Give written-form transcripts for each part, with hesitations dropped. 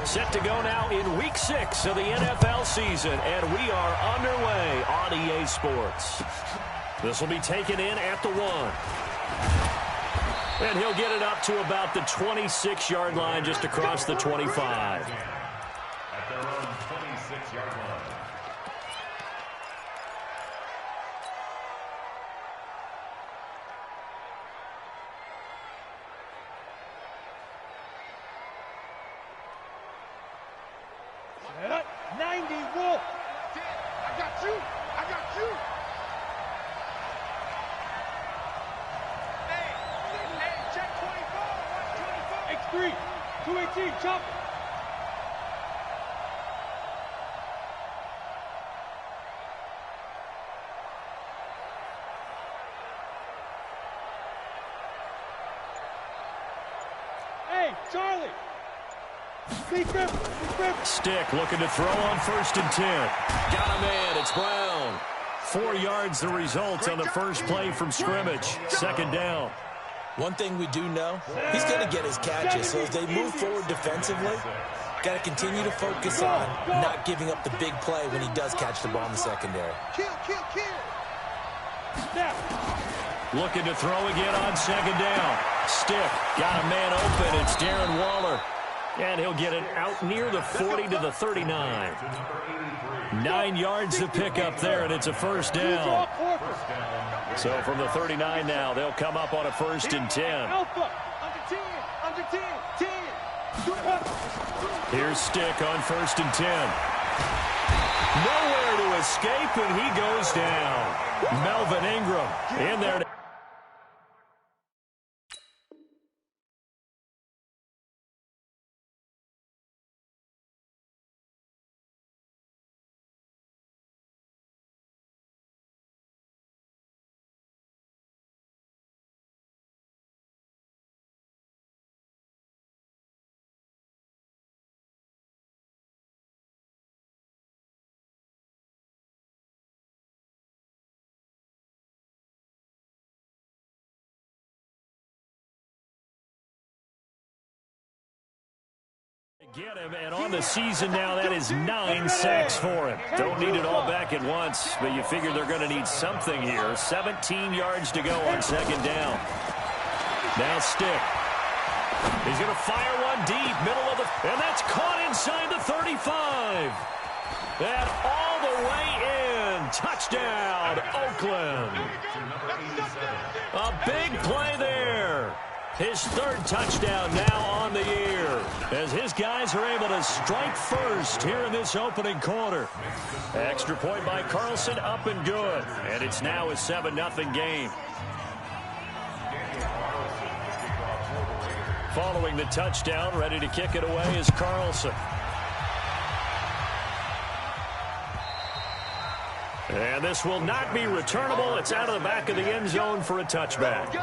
Set to go now in Week 6 of the NFL season, and we are underway on EA Sports. This will be taken in at the 1. And he'll get it up to about the 26-yard line, just across the 25. At their own 26-yard line. Set up, 90, Wolf. I got you. Hey, check 24. Watch 24. X3, 218, chop. Hey, Charlie. Stick looking to throw on 1st and 10. Got him in. It's Brown. 4 yards the result on the first play from scrimmage. 2nd down. One thing we do know, he's going to get his catches. So as they move forward defensively, got to continue to focus on not giving up the big play when he does catch the ball in the secondary. Kill. Looking to throw again on 2nd down. Stick got a man open. It's Darren Waller. And he'll get it out near the 40 to the 39. 9 yards to pick up there, and it's a 1st down. So from the 39 now, they'll come up on a 1st and 10. Alpha, under 10. Here's Stick on 1st and 10. Nowhere to escape, and he goes down. Melvin Ingram in there. Get him, and on the season now, that is 9 sacks for him. Don't need it all back at once, but you figure they're going to need something here. 17 yards to go on 2nd down. Now Stick. He's going to fire one deep, middle of the, and that's caught inside the 35. And all the way in. Touchdown, Oakland. A big play there. His 3rd touchdown now on the year, as his guys are able to strike first here in this opening quarter. Extra point by Carlson, up and good. And it's now a 7-0 game. Following the touchdown, ready to kick it away is Carlson. And this will not be returnable. It's out of the back of the end zone for a touchback. Here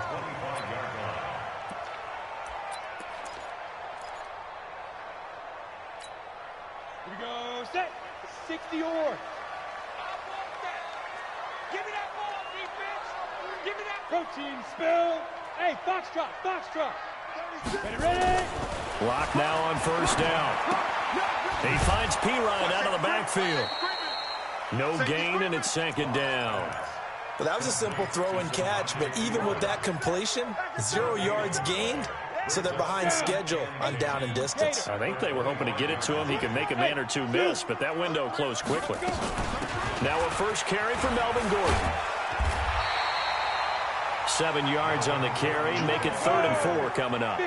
we go, set. 60 or. Give me that ball, defense. Give me that protein spill. Hey, Foxtrot. Ready? Block now on 1st down. He finds P-Ryan out of the backfield. No gain, and it's 2nd down. Well, that was a simple throw and catch, but even with that completion, 0 yards gained. So they're behind schedule on down and distance. I think they were hoping to get it to him. He could make a man or two miss, but that window closed quickly. Now a first carry for Melvin Gordon. 7 yards on the carry. Make it 3rd and 4 coming up.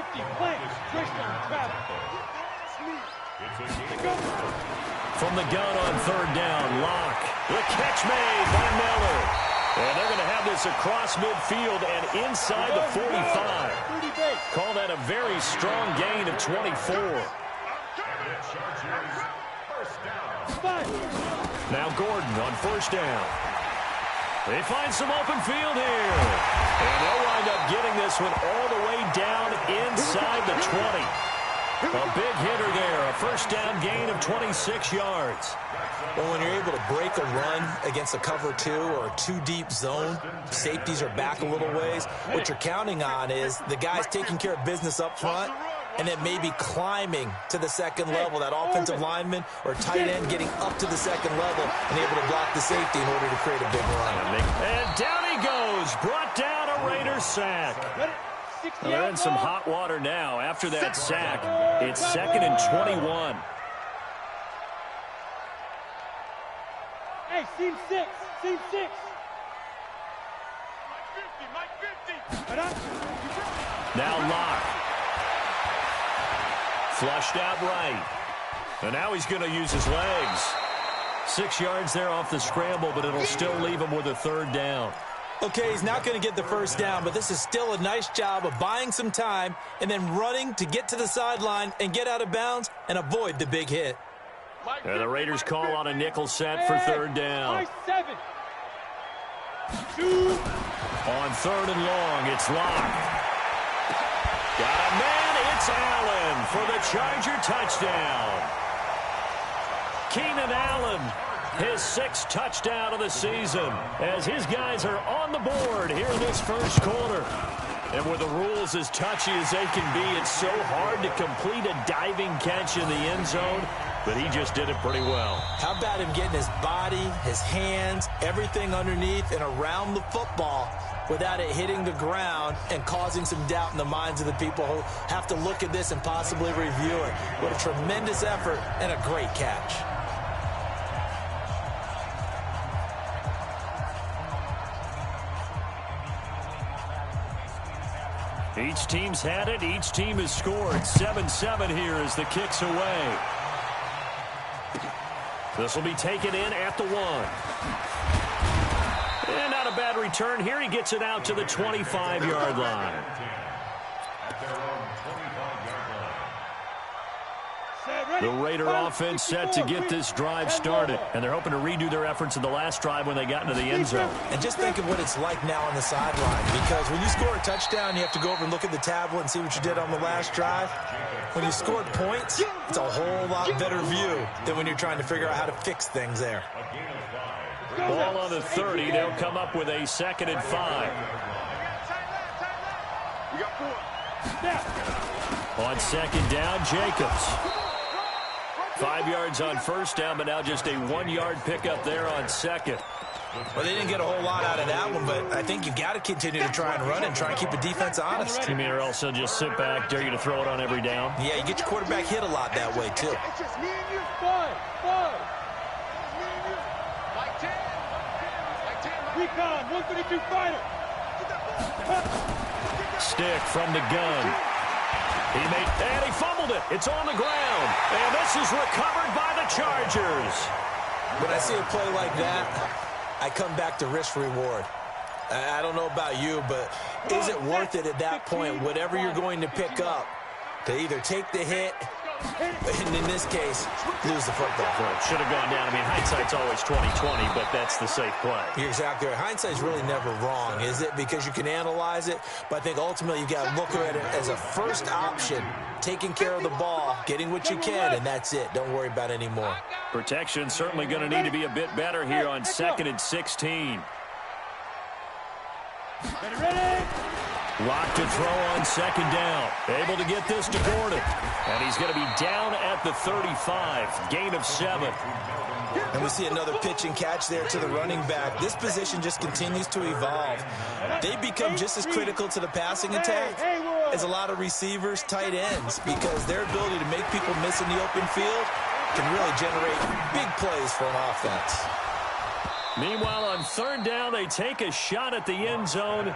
From the gun on 3rd down, Locke. The catch made by Miller. And they're going to have this across midfield and inside the 45. Call that a very strong gain of 24. Now Gordon on 1st down. They find some open field here. And they'll wind up getting this one all the way down inside the 20. A big hitter there. A 1st down gain of 26 yards. Well, when you're able to break a run against a cover 2 or a 2-deep zone, safeties are back a little ways. What you're counting on is the guys taking care of business up front and then maybe climbing to the second level. That offensive lineman or tight end getting up to the second level and able to block the safety in order to create a big run. And down he goes. Brought down a Raiders sack. Well, they're in some hot water now. After that sack, it's 2nd and 21. Hey, seam 6. Seam 6. Mike 50. Now Locke. Flushed out right. And now he's going to use his legs. 6 yards there off the scramble, but it'll still leave him with a 3rd down. Okay, he's not going to get the 1st down, but this is still a nice job of buying some time and then running to get to the sideline and get out of bounds and avoid the big hit. And the Raiders call on a nickel set for 3rd down. 7. 2. On 3rd and long, it's Locke. Got a man, it's Allen for the Charger touchdown. Keenan Allen, his 6th touchdown of the season, as his guys are on the board here in this first quarter. And with the rules as touchy as they can be, it's so hard to complete a diving catch in the end zone, but he just did it pretty well. How about him getting his body, his hands, everything underneath and around the football without it hitting the ground and causing some doubt in the minds of the people who have to look at this and possibly review it. What a tremendous effort and a great catch. Each team's had it. Each team has scored. 7-7 here as the kick's away. This will be taken in at the 1. And not a bad return here. He gets it out to the 25-yard line. The Raider offense set to get this drive started, and they're hoping to redo their efforts in the last drive when they got into the end zone. And just think of what it's like now on the sideline, because when you score a touchdown, you have to go over and look at the tablet and see what you did on the last drive. When you scored points, it's a whole lot better view than when you're trying to figure out how to fix things there. Ball on the 30. They'll come up with a 2nd and 5. On 2nd down, Jacobs. 5 yards on 1st down, but now just a 1-yard pickup there on 2nd. Well, they didn't get a whole lot out of that one, but I think you've got to continue to try and run and try and keep the defense honest. You mean or else they'll just sit back, dare you to throw it on every down? Yeah, you get your quarterback hit a lot that way, too. It's just me and you. 5. Recon, 132 fighter. Stick from the gun. And he fumbled it. It's on the ground. And this is recovered by the Chargers. When I see a play like that, I come back to risk reward. I don't know about you, but is it worth it at that point, whatever you're going to pick up, to either take the hit, and in this case, lose the football? Well, it should have gone down. I mean, hindsight's always 20/20, but that's the safe play. You're exactly right. Hindsight's really never wrong, is it? Because you can analyze it, but I think ultimately you got to look at it as a first option, taking care of the ball, getting what you can, and that's it. Don't worry about any more. Protection certainly going to need to be a bit better here on 2nd and 16. Ready? Locked to throw on 2nd down. Able to get this to Gordon. And he's going to be down at the 35. Gain of 7. And we see another pitch and catch there to the running back. This position just continues to evolve. They become just as critical to the passing attack as a lot of receivers, tight ends, because their ability to make people miss in the open field can really generate big plays for an offense. Meanwhile, on 3rd down, they take a shot at the end zone.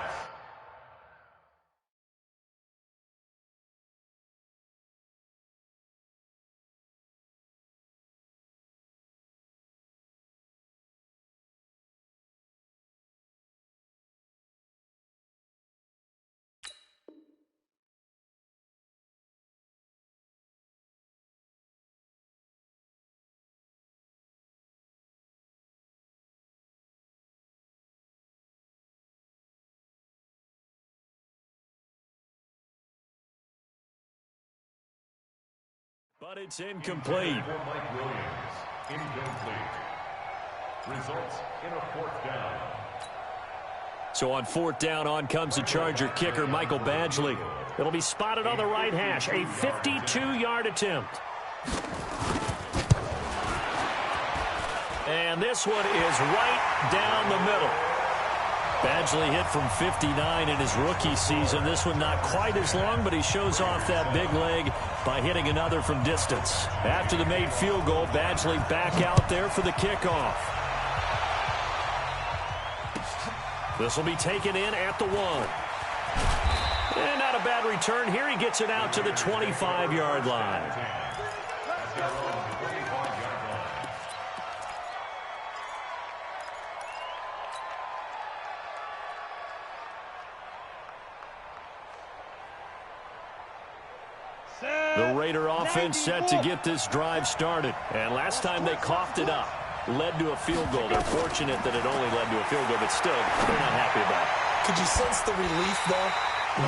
But it's incomplete. For Mike Williams, incomplete. Results in a 4th down. So on 4th down, on comes the Charger kicker, Michael Badgley. It'll be spotted on the right hash, a 52-yard attempt. And this one is right down the middle. Badgley hit from 59 in his rookie season. This one not quite as long, but he shows off that big leg by hitting another from distance. After the made field goal, Badgley back out there for the kickoff. This will be taken in at the 1. And not a bad return here. He gets it out to the 25-yard line. The Raider offense set to get this drive started. And last time they coughed it up, led to a field goal. They're fortunate that it only led to a field goal, but still, they're not happy about it. Could you sense the relief, though,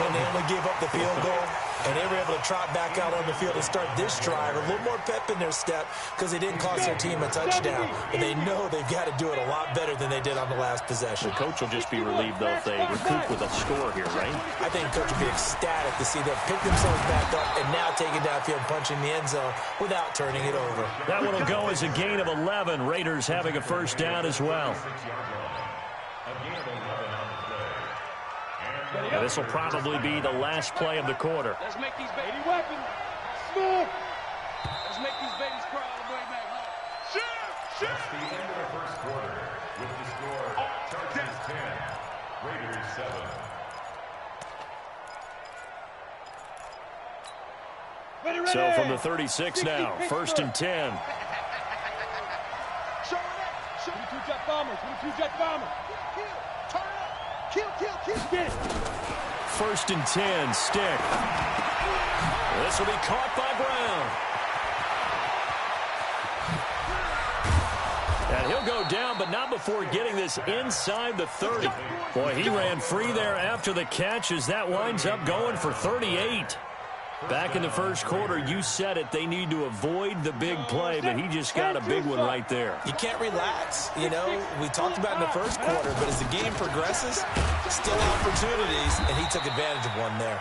when they only gave up the field goal and they were able to trot back out on the field and start this drive? A little more pep in their step because they didn't cost their team a touchdown. But they know they've got to do it a lot better than they did on the last possession. The coach will just be relieved, though, if they recoup with a score here, right? I think the coach will be ecstatic to see them pick themselves back up and now take it downfield, punching the end zone without turning it over. That one will go as a gain of 11. Raiders having a first down as well. And this will probably be the last play of the quarter. Let's make these baby weapons. Smoke. Let's make these babies cry all the way back home. Shoot! That's the end of the first quarter. With the score, Chargers 10, Raiders 7. So from the 36 now, 1st and 10. Show it up. 22 jet bombers. 22 jet bombers. Kill. Turn it up. Kill. Get it. 1st and 10, stick. This will be caught by Brown. And he'll go down, but not before getting this inside the 30. Boy, he ran free there after the catch as that winds up going for 38. Back in the first quarter, you said it, they need to avoid the big play, but he just got a big one right there. You can't relax. You know, we talked about in the first quarter, but as the game progresses, still opportunities, and he took advantage of one there.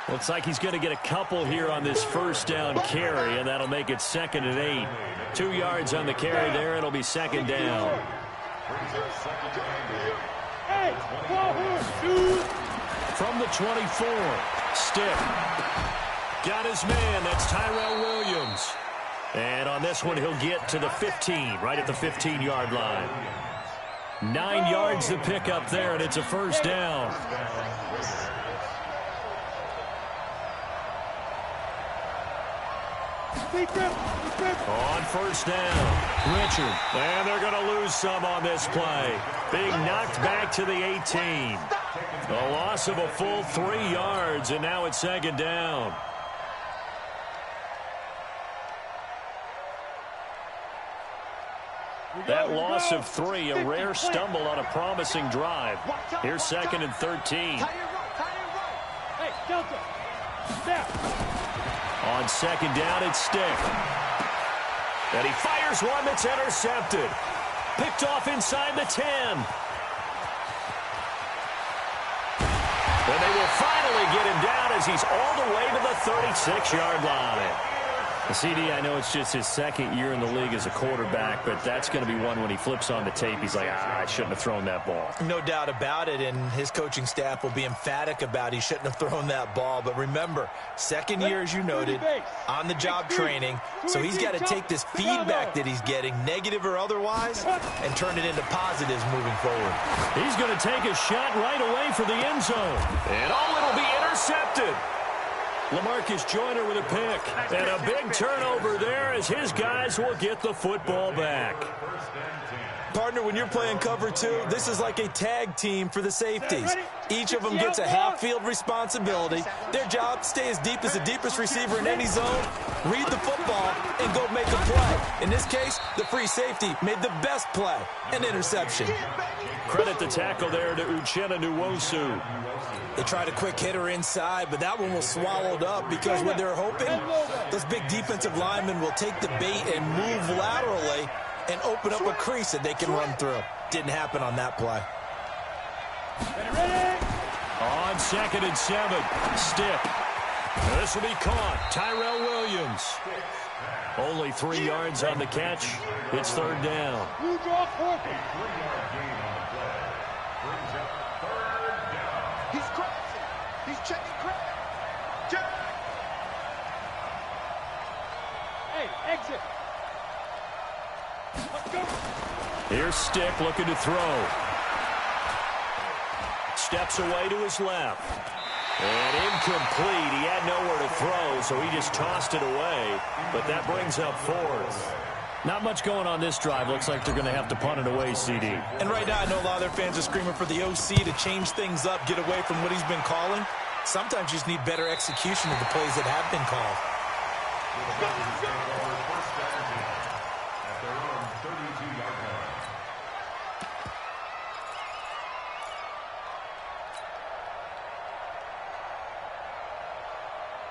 Looks like he's going to get a couple here on this first down carry, and that'll make it 2nd and 8. 2 yards on the carry there. It'll be 2nd down. From the 24, stick. Got his man. That's Tyrell Williams. And on this one, he'll get to the 15, right at the 15-yard line. 9 yards to pick up there, and it's a first down. On first down, Richard. And they're going to lose some on this play. Being knocked back to the 18. A loss of a full 3 yards, and now it's 2nd down. That loss of 3, a rare stumble on a promising drive. Here's 2nd and 13. Hey, Delta. Step. On 2nd down, it's Stick. And he fires one that's intercepted. Picked off inside the 10. And they will finally get him down as he's all the way to the 36-yard line. CD, I know it's just his 2nd year in the league as a quarterback, but that's going to be one when he flips on the tape. He's like, I shouldn't have thrown that ball. No doubt about it, and his coaching staff will be emphatic about he shouldn't have thrown that ball. But remember, 2nd year, as you noted, on-the-job training, so he's got to take this feedback that he's getting, negative or otherwise, and turn it into positives moving forward. He's going to take a shot right away for the end zone. And it'll be intercepted. LaMarcus Joyner with a pick. And a big turnover there as his guys will get the football back. Partner, when you're playing cover 2, this is like a tag team for the safeties. Each of them gets a half-field responsibility. Their job, stay as deep as the deepest receiver in any zone, read the football, and go make a play. In this case, the free safety made the best play, an interception. Credit the tackle there to Uchenna Nwosu. They tried a quick hitter inside, but that one was swallowed up because what they're hoping, those big defensive linemen will take the bait and move laterally and open up a crease that they can run through. Didn't happen on that play. on 2nd and 7. Stick. This will be caught. Tyrell Williams. Only 3 yards on the catch. It's 3rd down. A 3-yard gain on the play. Brings up 3rd down. He's crossing. He's checking crack. Check. Hey, exit. Let's go. Here's Stick looking to throw. Steps away to his left. And incomplete. He had nowhere to throw, so he just tossed it away. But that brings up 4th. Not much going on this drive. Looks like they're going to have to punt it away, CD. And right now, I know a lot of their fans are screaming for the OC to change things up, get away from what he's been calling. Sometimes you just need better execution of the plays that have been called. First down at their own 32-yard line.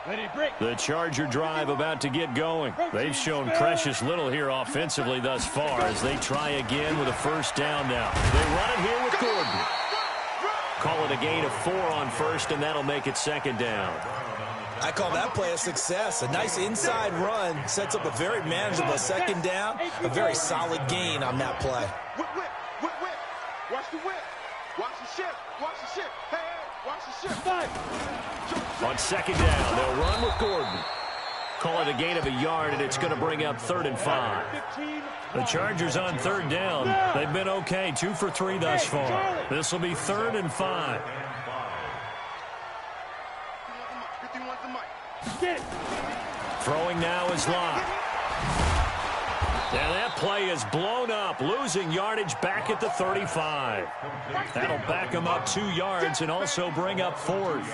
Ready, break. The Charger drive about to get going. They've shown precious little here offensively thus far as they try again with a 1st down now. They run it here with Gordon. Call it a gain of 4 on 1st, and that'll make it 2nd down. I call that play a success. A nice inside run sets up a very manageable 2nd down, a very solid gain on that play. Whip, whip, whip, whip. Watch the whip. Watch the ship. Watch the ship. Hey, hey, watch the ship. 5. On 2nd down, they'll run with Gordon. Call it a gain of a yard, and it's going to bring up 3rd and 5. 15. The Chargers on 3rd down. They've been okay, 2 for 3 thus far. This will be 3rd and 5. 51's the mic. Get it. Throwing now is Locke. And that play is blown up, losing yardage back at the 35. That'll back him up 2 yards and also bring up 4th.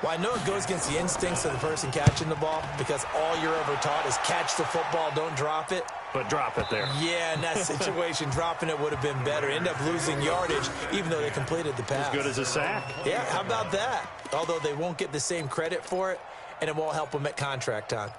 Well, I know it goes against the instincts of the person catching the ball because all you're ever taught is catch the football, don't drop it. But drop it there. Yeah, in that situation, dropping it would have been better. End up losing yardage, even though they completed the pass. As good as a sack. Yeah, how about that? Although they won't get the same credit for it, and it won't help them at contract time.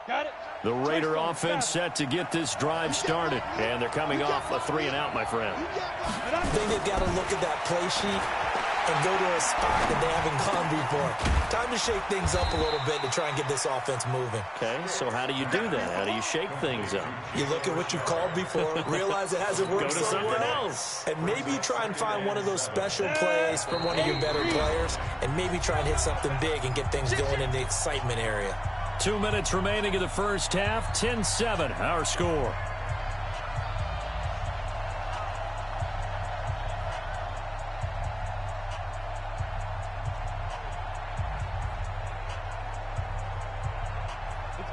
Got it. The Raider offense set to get this drive started. And they're coming off a 3-and-out, my friend. I think they've got to look at that play sheet and go to a spot that they haven't gone before. Time to shake things up a little bit to try and get this offense moving. Okay, so how do you do that? How do you shake things up? You look at what you've called before, realize it hasn't worked Go to so something well, else. and maybe you try and find one of those special plays from one of your better players, and maybe try and hit something big and get things going in the excitement area. 2 minutes remaining in the first half. 10-7, our score.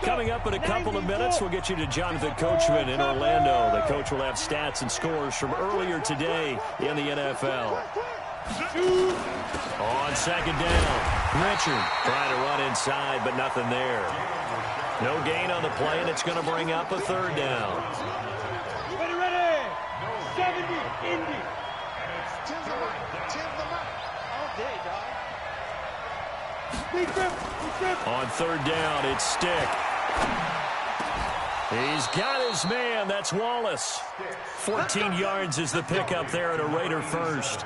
Coming up in a couple of minutes, we'll get you to Jonathan Coachman in Orlando. The coach will have stats and scores from earlier today in the NFL. On 2nd down, Richard trying to run inside, but nothing there. No gain on the play, and it's going to bring up a 3rd down. Ready. 70, Indy. Tim's the mic. Tim's the mic. All day, dog. Big trip. On 3rd down, it's Stick. He's got his man. That's Wallace. 14 yards is the pickup there at a Raider first.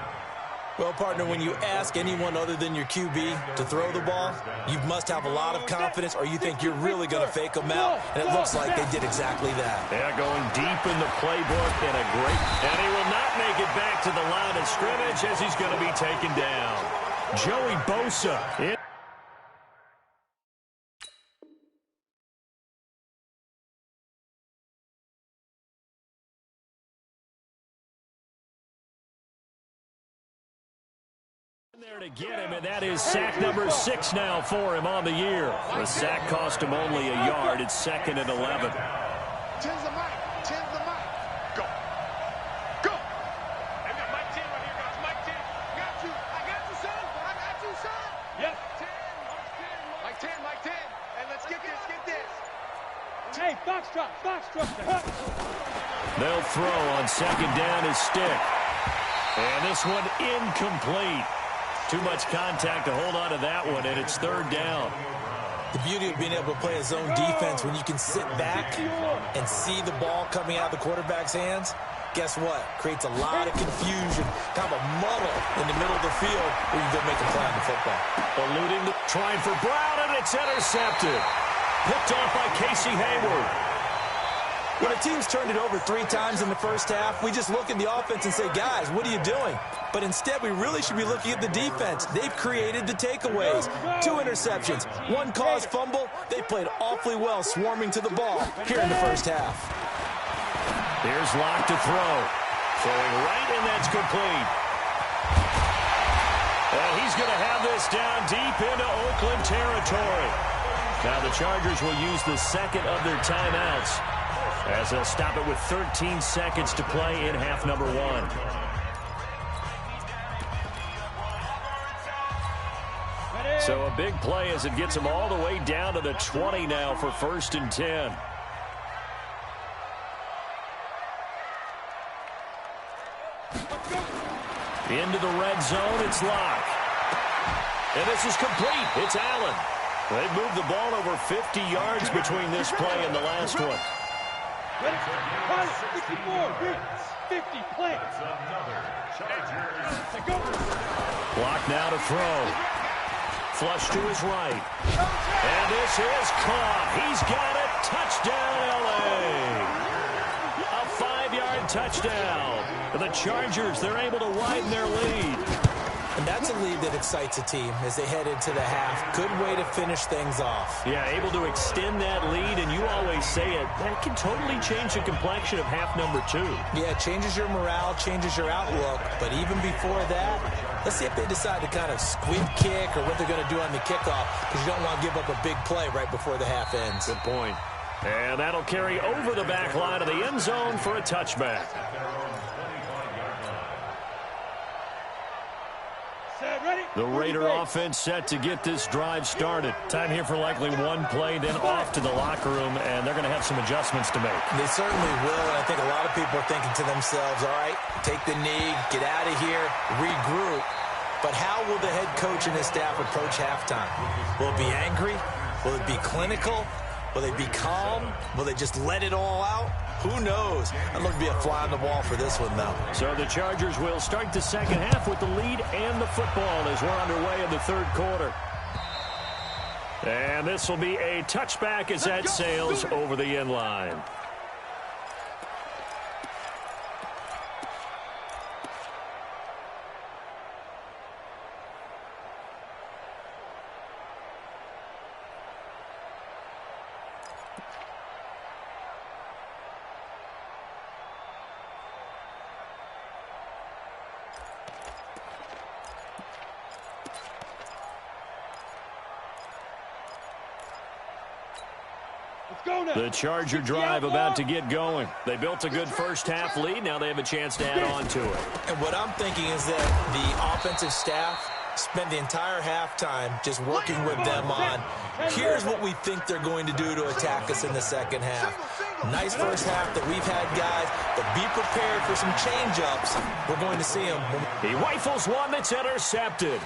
Well, partner, when you ask anyone other than your QB to throw the ball, you must have a lot of confidence or you think you're really going to fake them out, and it looks like they did exactly that. Yeah, going deep in the playbook and a great... And he will not make it back to the line of scrimmage as he's going to be taken down. Joey Bosa. There to get him, and that is sack number 6 now for him on the year. The sack cost him only a yard. It's 2nd and 11. Tim's the mic. Tim's the mic. Go. Go. I've got Mike 10 right here, guys. Mike 10. Got you. I got you, son. I got you, son. Yep. 10. Mike 10. Mike 10. Hey, let's get this. Get this. Hey, Foxtrot. They'll throw on 2nd down his Stick. And this one incomplete. Too much contact to hold on to that one, and it's 3rd down. The beauty of being able to play a zone defense when you can sit back and see the ball coming out of the quarterback's hands, guess what? Creates a lot of confusion, kind of a muddle in the middle of the field where you can go make a play on the football. Eluding, trying for Brown, and it's intercepted. Picked off by Casey Hayward. When a team's turned it over 3 times in the first half, we just look at the offense and say, guys, what are you doing? But instead, we really should be looking at the defense. They've created the takeaways. 2 interceptions, 1 caused fumble. They played awfully well swarming to the ball here in the first half. Here's Locke to throw. Throwing right, and that's complete. And he's going to have this down deep into Oakland territory. Now the Chargers will use the second of their timeouts as they'll stop it with 13 seconds to play in half number 1. So a big play as it gets them all the way down to the 20 now for 1st and 10. Into the red zone, it's Locke. And this is complete. It's Allen. They've moved the ball over 50 yards between this play and the last one. 54, 50 play. Block now to throw. Flush to his right. And this is caught. He's got it. Touchdown, L.A. A 5-yard touchdown. The Chargers, they're able to widen their lead. And that's a lead that excites a team as they head into the half. Good way to finish things off. Yeah, able to extend that lead, and you always say it, that can totally change the complexion of half number 2. Yeah, it changes your morale, changes your outlook. But even before that, let's see if they decide to kind of squib kick or what they're going to do on the kickoff, because you don't want to give up a big play right before the half ends. Good point. And that'll carry over the back line of the end zone for a touchback. The Raider offense set to get this drive started. Time here for likely 1 play, then off to the locker room, and they're going to have some adjustments to make. They certainly will, and I think a lot of people are thinking to themselves, all right, take the knee, get out of here, regroup. But how will the head coach and his staff approach halftime? Will it be angry? Will it be clinical? Will they be calm? Will they just let it all out? Who knows? I'd love to be a fly on the wall for this one, though. So the Chargers will start the second half with the lead and the football as we're underway in the 3rd quarter. And this will be a touchback as that sails over the end line. The Charger drive about to get going. They built a good first half lead. Now they have a chance to add on to it. And what I'm thinking is that the offensive staff spent the entire halftime just working with them on, here's what we think they're going to do to attack us in the second half. Nice first half that we've had, guys, but be prepared for some change-ups. We're going to see them. He rifles one that's intercepted.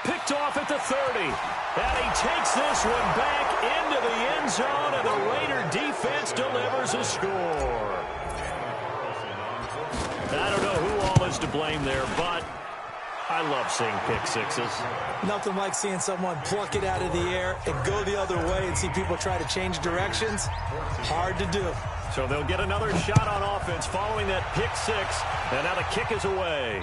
Picked off at the 30. And he takes this one back into the end zone, and the Raider defense delivers a score. I don't know who all is to blame there, but I love seeing pick sixes. Nothing like seeing someone pluck it out of the air and go the other way and see people try to change directions. Hard to do. So they'll get another shot on offense following that pick six, and now the kick is away.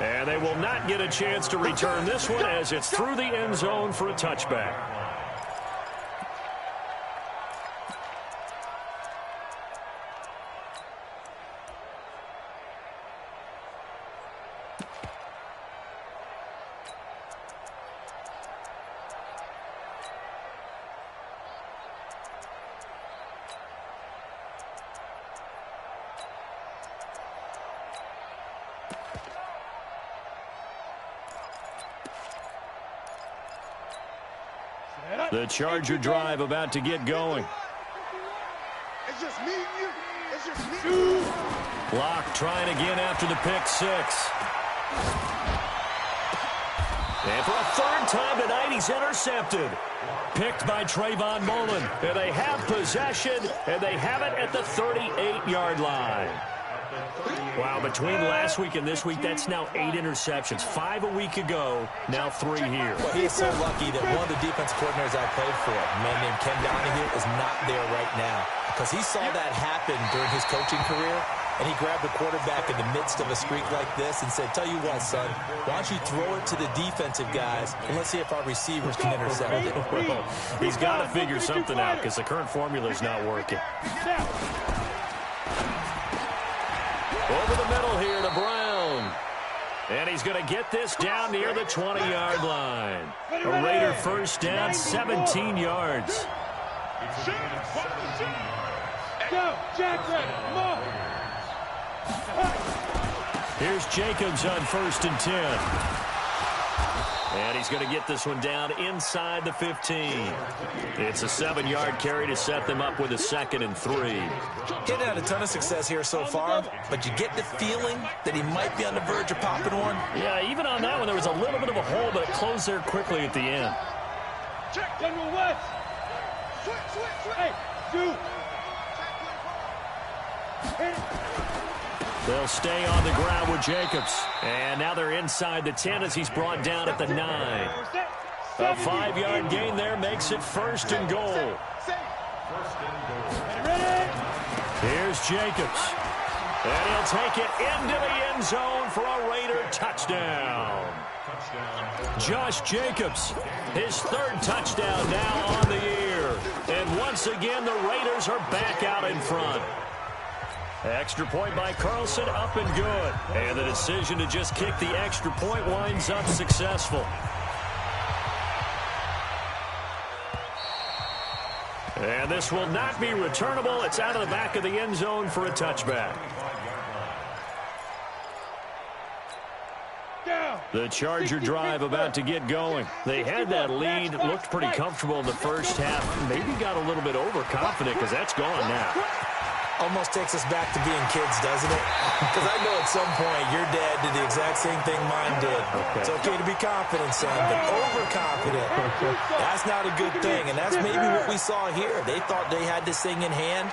And they will not get a chance to return this one as it's through the end zone for a touchback. The Charger drive about to get going. It's just me and you. It's just me. Locke trying again after the pick six. And for a third time tonight, he's intercepted. Picked by Trayvon Mullen. And they have possession, and they have it at the 38-yard line. Wow, between last week and this week, that's now 8 interceptions. 5 a week ago, now 3 here. Well, he is so lucky that one of the defense coordinators I played for, a man named Ken Donahue, is not there right now. Because he saw that happen during his coaching career, and he grabbed the quarterback in the midst of a streak like this and said, tell you what, son, why don't you throw it to the defensive guys, and let's see if our receivers can intercept it. Well, he's got to figure something out because the current formula is not working. Over the middle here to Brown. And he's going to get this down near the 20-yard line. A Raider first down, 17 yards. Go, Jackson, come on. Here's Jacobs on 1st and 10. And he's going to get this one down inside the 15. It's a 7-yard carry to set them up with a 2nd and 3. He's had a ton of success here so far, but you get the feeling that he might be on the verge of popping one. Yeah, even on that one, there was a little bit of a hole, but it closed there quickly at the end. Check, General West. Hey, do. They'll stay on the ground with Jacobs. And now they're inside the 10 as he's brought down at the 9. A 5-yard gain there makes it 1st and goal. Here's Jacobs. And he'll take it into the end zone for a Raider touchdown. Josh Jacobs, his 3rd touchdown now on the year. And once again, the Raiders are back out in front. Extra point by Carlson, up and good. And the decision to just kick the extra point winds up successful. And this will not be returnable. It's out of the back of the end zone for a touchback. The Charger drive about to get going. They had that lead, looked pretty comfortable in the first half. Maybe got a little bit overconfident because that's gone now. Almost takes us back to being kids, doesn't it? Because I know at some point your dad did the exact same thing mine did. Okay. It's okay to be confident, son, but overconfident, that's not a good thing. And that's maybe what we saw here. They thought they had this thing in hand,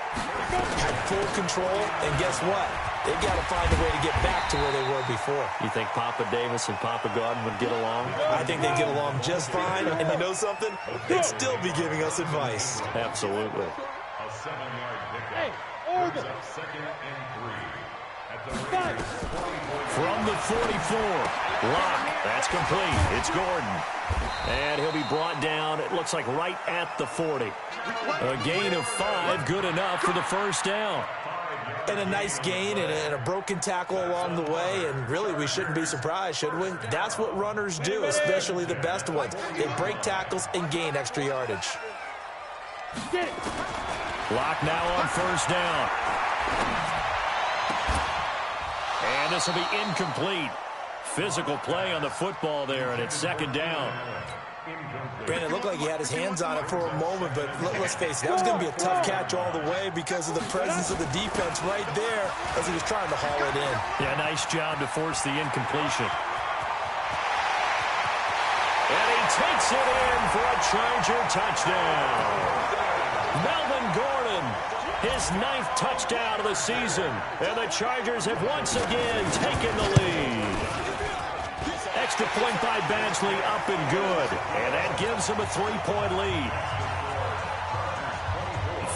had full control, and guess what? They've got to find a way to get back to where they were before. You think Papa Davis and Papa Godwin would get along? I think they'd get along just fine. And you know something? They'd still be giving us advice. Absolutely. A 7-yard pickup. Hey, Brings up 2nd and 3. At the Raiders' 44. From the 44, Locke, that's complete. It's Gordon. And he'll be brought down, it looks like right at the 40. A gain of 5, good enough for the first down. And a nice gain and a broken tackle along the way, and really we shouldn't be surprised, should we? That's what runners do, especially the best ones. They break tackles and gain extra yardage. Locke now on first down. And this will be incomplete. Physical play on the football there, and it's 2nd down. Brandon, it looked like he had his hands on it for a moment, but let's face it, that was going to be a tough catch all the way because of the presence of the defense right there as he was trying to haul it in. Yeah, nice job to force the incompletion. And he takes it in for a Charger touchdown. Melvin Gordon, his 9th touchdown of the season, and the Chargers have once again taken the lead. Extra point by Badgley, up and good, and that gives them a 3-point lead.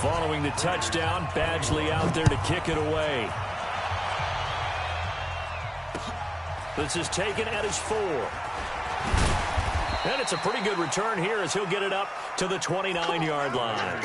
Following the touchdown, Badgley out there to kick it away. This is taken at his 4. And it's a pretty good return here as he'll get it up to the 29-yard line.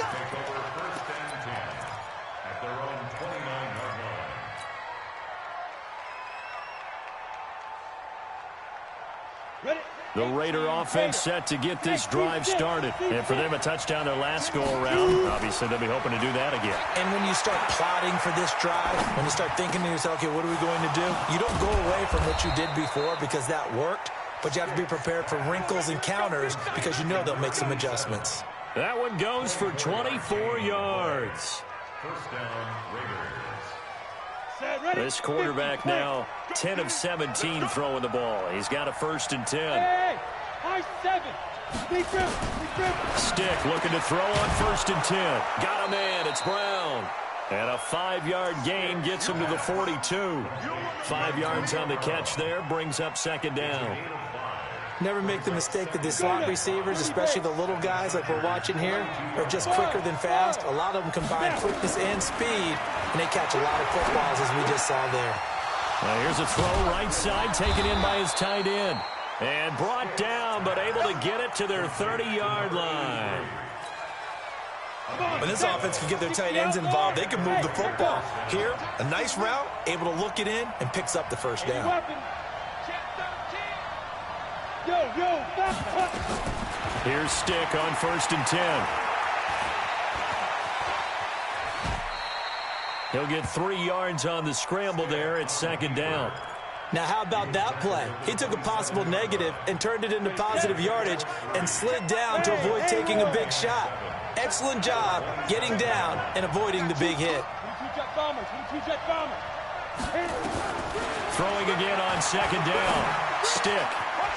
The Raider offense set to get this drive started. And for them, a touchdown their last go-around. Obviously, they'll be hoping to do that again. And when you start plotting for this drive, when you start thinking to yourself, okay, what are we going to do? You don't go away from what you did before because that worked, but you have to be prepared for wrinkles and counters because you know they'll make some adjustments. That one goes for 24 yards. First down, Raiders. This quarterback now 10 of 17 throwing the ball. He's got a 1st and 10. High 7. Deep rim. Deep rim. Stick looking to throw on 1st and 10. Got a man. It's Brown. And a 5-yard gain gets him to the 42. 5 yards on the catch there, brings up 2nd down. Never make the mistake that the slot receivers, especially the little guys like we're watching here, are just quicker than fast. A lot of them combine quickness and speed, and they catch a lot of footballs, as we just saw there. Now here's a throw right side, taken in by his tight end. And brought down, but able to get it to their 30-yard line. When this offense can get their tight ends involved, they can move the football. Here, a nice route, able to look it in, and picks up the 1st down. Here's Stick on 1st and 10. He'll get 3 yards on the scramble there at 2nd down. Now, how about that play? He took a possible negative and turned it into positive yardage and slid down to avoid taking a big shot. Excellent job getting down and avoiding the big hit. Throwing again on 2nd down. Stick.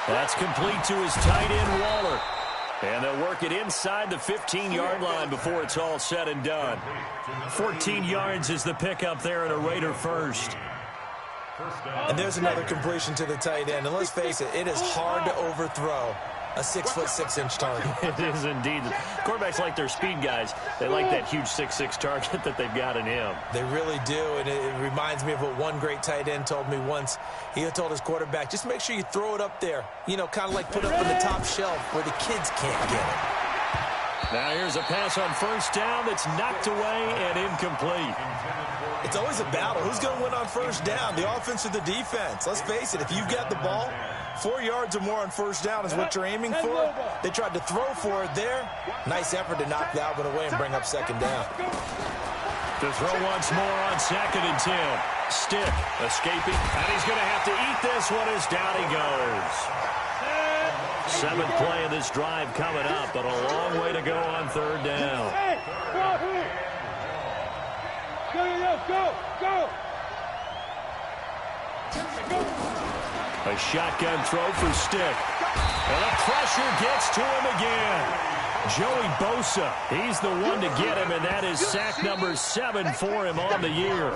That's complete to his tight end, Waller. And they'll work it inside the 15-yard line before it's all said and done. 14 yards is the pickup there and a Raider first. And there's another completion to the tight end. And let's face it, it is hard to overthrow a 6'6" target. It is indeed. Quarterbacks like their speed guys. They like that huge 6'6" target that they've got in him. They really do, and it reminds me of what one great tight end told me once. He told his quarterback, just make sure you throw it up there. You know, kind of like put it up on the top shelf where the kids can't get it. Now here's a pass on 1st down that's knocked away and incomplete. It's always a battle. Who's going to win on 1st down, the offense or the defense? Let's face it, if you've got the ball, 4 yards or more on 1st down is what you're aiming for. They tried to throw for it there. Nice effort to knock that one away and bring up 2nd down. To throw once more on 2nd and 10. Stick escaping, and he's going to have to eat this one as down he goes. 7th play of this drive coming up, but a long way to go on 3rd down. Go. A shotgun throw for Stick. And the pressure gets to him again. Joey Bosa, he's the one to get him, and that is sack number 7 for him on the year.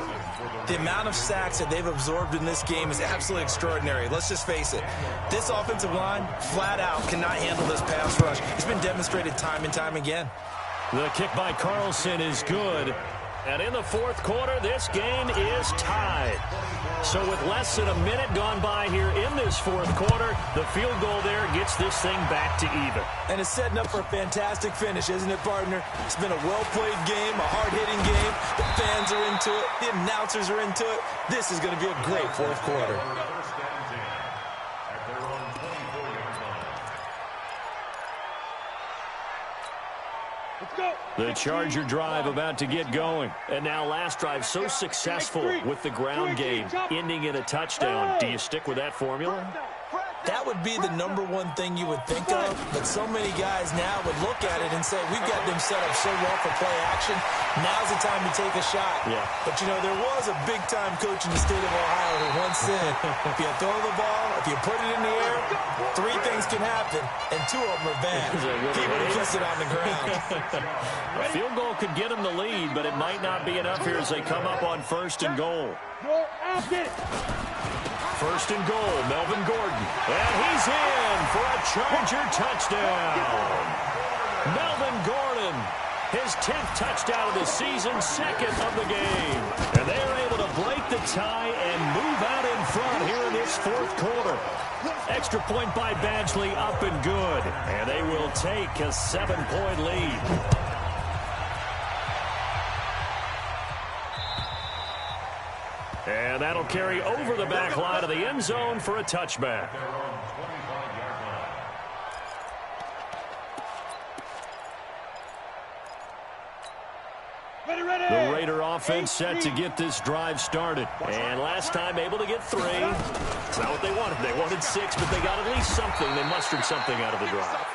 The amount of sacks that they've absorbed in this game is absolutely extraordinary. Let's just face it. This offensive line, flat out, cannot handle this pass rush. It's been demonstrated time and time again. The kick by Carlson is good. And in the 4th quarter, this game is tied. So with less than a minute gone by here in this 4th quarter, the field goal there gets this thing back to even. And it's setting up for a fantastic finish, isn't it, partner? It's been a well-played game, a hard-hitting game. The fans are into it. The announcers are into it. This is going to be a great 4th quarter. The Charger drive about to get going. And now last drive so successful with the ground game, ending in a touchdown. Do you stick with that formula? That would be the number one thing you would think of, but so many guys now would look at it and say, we've got them set up so well for play action. Now's the time to take a shot. Yeah. But, you know, there was a big-time coach in the state of Ohio who once said, if you throw the ball, if you put it in the air, 3 things can happen, and 2 of them are bad. He would have kissed it on the ground. A field goal could get him the lead, but it might not be enough here as they come up on 1st and goal. 1st and goal, Melvin Gordon. And he's in for a Charger touchdown. Melvin Gordon, his 10th touchdown of the season, 2nd of the game. And they are able to break the tie and move out in front here in this 4th quarter. Extra point by Badgley, up and good. And they will take a 7-point lead. And that'll carry over the back line of the end zone for a touchback. The Raider offense set to get this drive started. And last time able to get 3. It's not what they wanted. They wanted 6, but they got at least something. They mustered something out of the drive.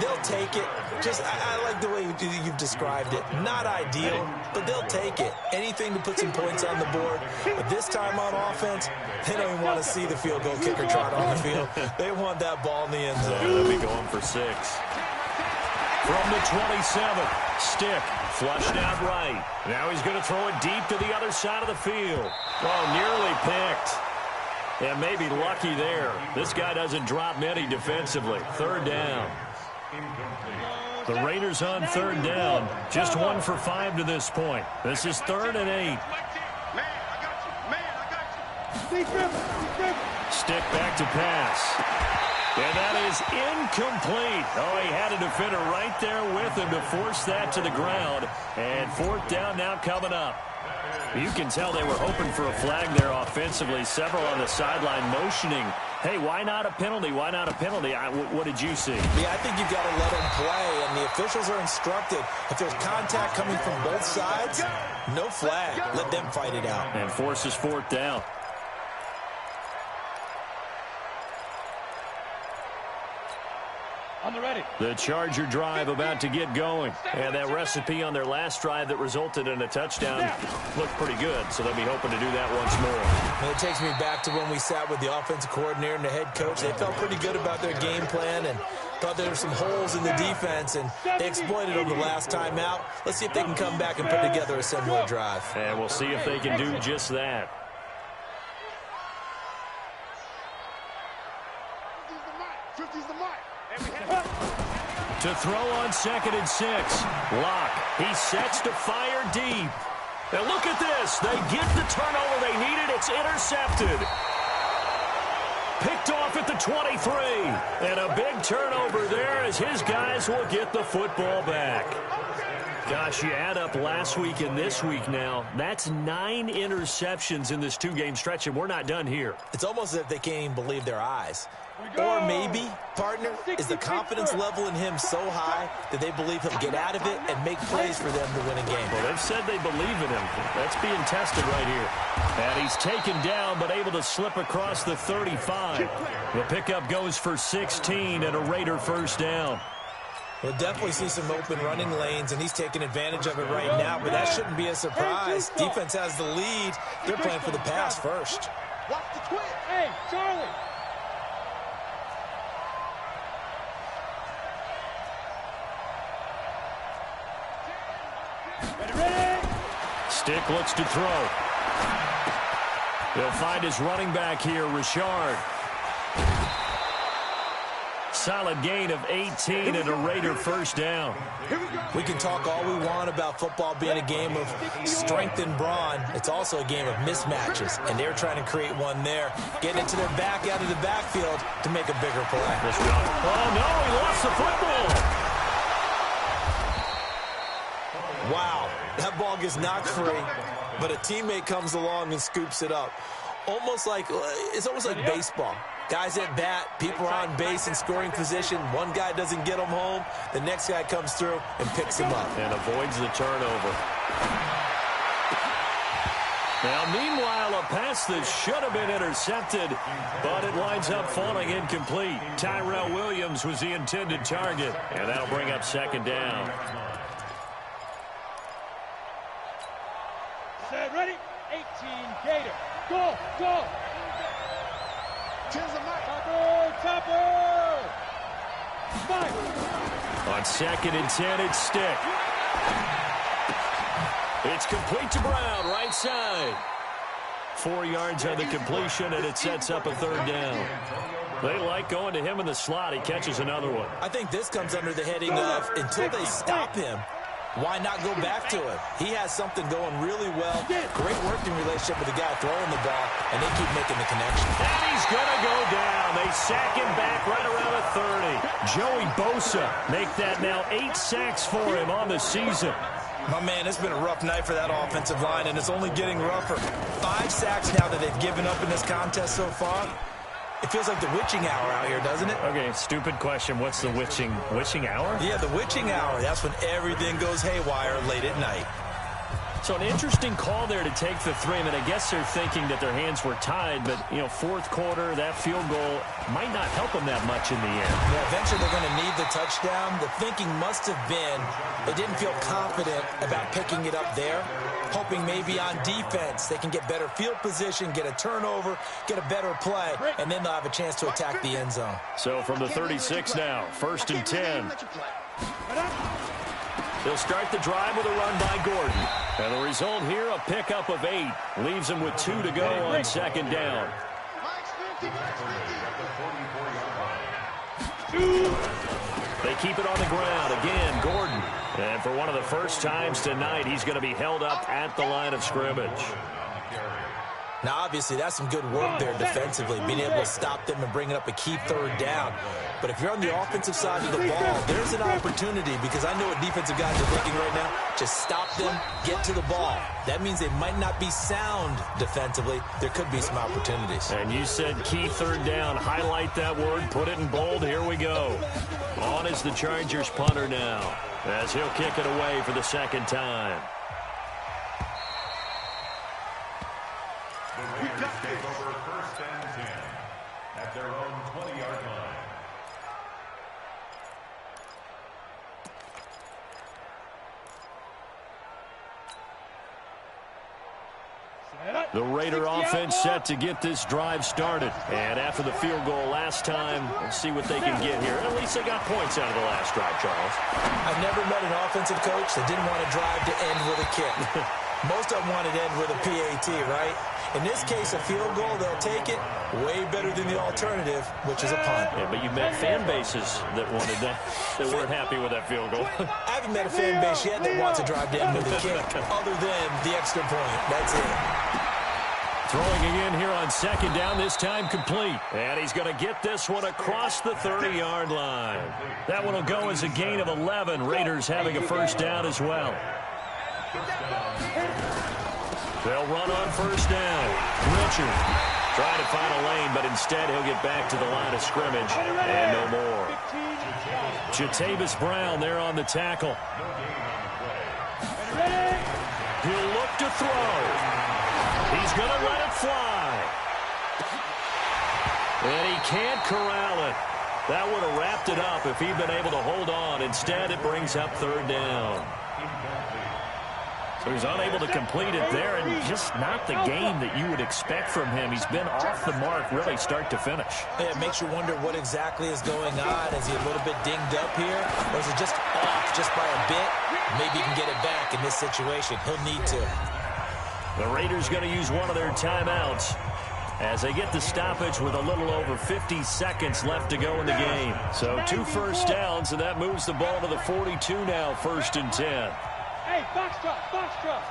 They'll take it. I like the way you've described it. Not ideal, but they'll take it. Anything to put some points on the board. But this time on offense, they don't even want to see the field goal kicker trot on the field. They want that ball in the end zone. They'll be going for 6. From the 27, Stick flushed out right. Now he's going to throw it deep to the other side of the field. Oh, nearly picked. And maybe lucky there. This guy doesn't drop many defensively. 3rd down. The Raiders on 3rd down. Just 1 for 5 to this point. This is 3rd and 8. Stick back to pass. And that is incomplete. Oh, he had a defender right there with him to force that to the ground. And 4th down now coming up. You can tell they were hoping for a flag there offensively. Several on the sideline motioning, hey, why not a penalty? Why not a penalty? What did you see? Yeah, I think you've got to let them play, and the officials are instructed. If there's contact coming from both sides, no flag. Let them fight it out. And forces 4th down. On the ready. The Charger drive about to get going. And that recipe on their last drive that resulted in a touchdown looked pretty good, so they'll be hoping to do that once more. And it takes me back to when we sat with the offensive coordinator and the head coach. They felt pretty good about their game plan and thought there were some holes in the defense, and they exploited them the last time out. Let's see if they can come back and put together a similar drive. And we'll see if they can do just that. To throw on 2nd and 6. Locke. He sets to fire deep. And look at this. They get the turnover they needed. It's intercepted. Picked off at the 23. And a big turnover there as his guys will get the football back. Gosh, you add up last week and this week now. That's 9 interceptions in this 2-game stretch, and we're not done here. It's almost as if they can't even believe their eyes. Or maybe, partner, is the confidence level in him so high that they believe he'll get out of it and make plays for them to win a game. Well, they've said they believe in him. That's being tested right here. And he's taken down but able to slip across the 35. The pickup goes for 16 and a Raider 1st down. We'll definitely see some open running lanes, and he's taking advantage of it right now, but that shouldn't be a surprise. Defense has the lead. They're playing for the pass first. Watch the twist. Hey, Charlie. Ready? Stick looks to throw. He'll find his running back here, Richard. Solid gain of 18 and a Raider 1st down. We can talk all we want about football being a game of strength and brawn. It's also a game of mismatches, and they're trying to create one there, getting it to their back out of the backfield to make a bigger play. Oh, no, he lost the football. Wow, that ball gets knocked free, but a teammate comes along and scoops it up. It's almost like baseball. Guys at bat, people are on base in scoring position. One guy doesn't get them home. The next guy comes through and picks him up. And avoids the turnover. Now, meanwhile, a pass that should have been intercepted, but it winds up falling incomplete. Tyrell Williams was the intended target, and that'll bring up 2nd down. Set, ready? 18, Gator. Go, go. Topper. On 2nd and 10, it's Stick. It's complete to Brown, right side. 4 yards on the completion, and it sets up a 3rd down. They like going to him in the slot. He catches another one. I think this comes under the heading of, until they stop him, why not go back to him? He has something going really well. Great working relationship with the guy throwing the ball, and they keep making the connection. And he's going to go down. They sack him back right around the 30. Joey Bosa make that now 8 sacks for him on the season. My man, it's been a rough night for that offensive line, and it's only getting rougher. 5 sacks now that they've given up in this contest so far. It feels like the witching hour out here, doesn't it? Okay, stupid question. What's the witching hour? Yeah, the witching hour. That's when everything goes haywire late at night. So an interesting call there to take the three. I mean, I guess they're thinking that their hands were tied, but, you know, fourth quarter, that field goal might not help them that much in the end. Yeah, eventually they're going to need the touchdown. The thinking must have been they didn't feel confident about picking it up there, hoping maybe on defense they can get better field position, get a turnover, get a better play, and then they'll have a chance to attack the end zone. So from the 36 now, 1st and 10. They'll start the drive with a run by Gordon. And the result here, a pickup of 8. Leaves them with 2 to go on 2nd down. They keep it on the ground. Again, Gordon. And for one of the first times tonight, he's going to be held up at the line of scrimmage. Now, obviously, that's some good work there defensively, being able to stop them and bringing up a key 3rd down. But if you're on the offensive side of the ball, there's an opportunity, because I know what defensive guys are thinking right now. Just stop them, get to the ball. That means they might not be sound defensively. There could be some opportunities. And you said key 3rd down. Highlight that word, put it in bold. Here we go. On is the Chargers punter now, as he'll kick it away for the 2nd time. We got take over 1st and 10 at their own 20-yard line. The Raider offense set to get this drive started. And after the field goal last time, we'll see what they can get here. At least they got points out of the last drive, Charles. I've never met an offensive coach that didn't want to drive to end with a kick. Most of them wanted to end with a PAT, right? In this case, a field goal, they'll take it. Way better than the alternative, which is a punt. Yeah, but you've met fan bases that wanted that, that weren't happy with that field goal. I haven't met a fan base yet that wants to drive to end with a kick, other than the extra point. That's it. Throwing again here on 2nd down, this time complete. And he's going to get this one across the 30-yard line. That one will go as a gain of 11. Raiders having a 1st down as well. They'll run on 1st down. Richard trying to find a lane, but instead he'll get back to the line of scrimmage and no more. Jatavis Brown there on the tackle. He'll look to throw. He's going to let it fly. And he can't corral it. That would have wrapped it up if he'd been able to hold on. Instead, it brings up 3rd down. So he's unable to complete it there, and just not the game that you would expect from him. He's been off the mark really start to finish. Yeah, it makes you wonder what exactly is going on. Is he a little bit dinged up here, or is it just off just by a bit? Maybe he can get it back in this situation. He'll need to. The Raiders going to use one of their timeouts as they get the stoppage with a little over 50 seconds left to go in the game. So 2 1st downs, and that moves the ball to the 42 now, 1st and 10. Hey, box drop, box drop.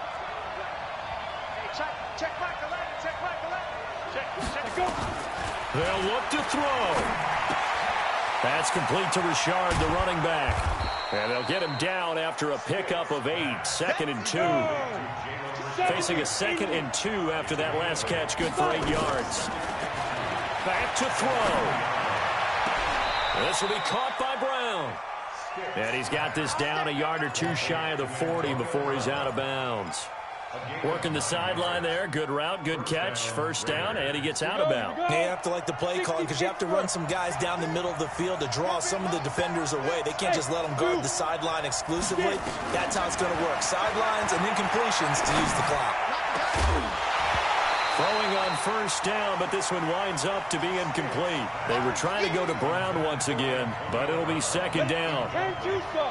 Hey, check back the line, check back the line. Check, Go. They'll look to throw. That's complete to Richard, the running back. And they'll get him down after a pickup of 8, 2nd and 2. Facing a 2nd and 2 after that last catch, good for 8 yards. Back to throw. This will be caught by Brown. And he's got this down a yard or 2 shy of the 40 before he's out of bounds. Working the sideline there. Good route, good catch. 1st down, and he gets out of bounds. You have to like the play calling, because you have to run some guys down the middle of the field to draw some of the defenders away. They can't just let them guard the sideline exclusively. That's how it's going to work. Sidelines and incompletions to use the clock. Throwing on 1st down, but this one winds up to be incomplete. They were trying to go to Brown once again, but it'll be 2nd down.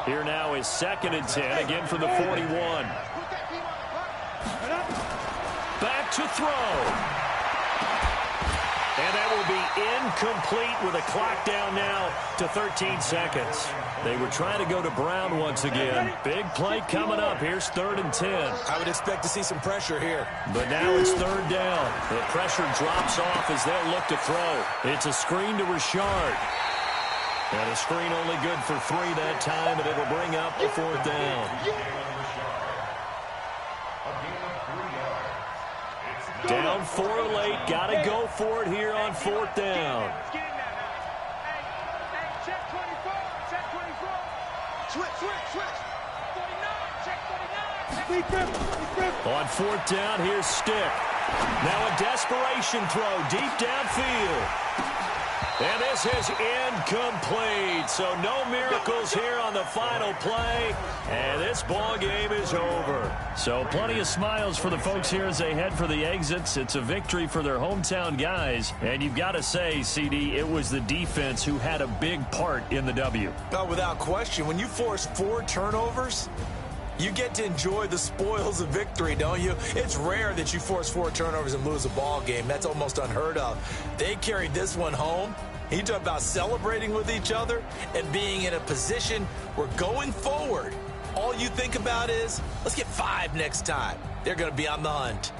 Here now is 2nd and 10, again from the 41. Back to throw. And that will be incomplete with a clock down now to 13 seconds. They were trying to go to Brown once again. Big play coming up. Here's 3rd and 10. I would expect to see some pressure here. But now it's 3rd down. The pressure drops off as they'll look to throw. It's a screen to Richard. And a screen only good for 3 that time, and it'll bring up a 4th down. Down 4 late. Got to go for it here on 4th down. Hey, check 24, check 24. Switch. 49, check 49. On fourth down, here's Stick. Now a desperation throw deep downfield. And this is incomplete. So no miracles here on the final play. And this ball game is over. So plenty of smiles for the folks here as they head for the exits. It's a victory for their hometown guys. And you've got to say, CD, it was the defense who had a big part in the W. No, without question. When you force 4 turnovers, you get to enjoy the spoils of victory, don't you? It's rare that you force 4 turnovers and lose a ball game. That's almost unheard of. They carried this one home. You talk about celebrating with each other and being in a position where going forward, all you think about is, let's get 5 next time. They're going to be on the hunt.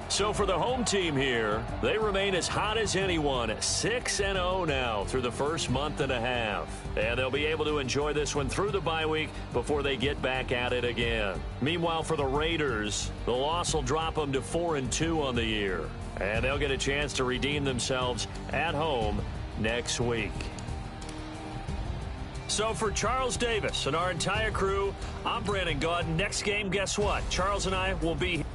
So for the home team here, they remain as hot as anyone, 6-0 now through the first month and a half. And they'll be able to enjoy this one through the bye week before they get back at it again. Meanwhile, for the Raiders, the loss will drop them to 4-2 on the year. And they'll get a chance to redeem themselves at home next week. So for Charles Davis and our entire crew, I'm Brandon Gaudin. Next game, guess what? Charles and I will be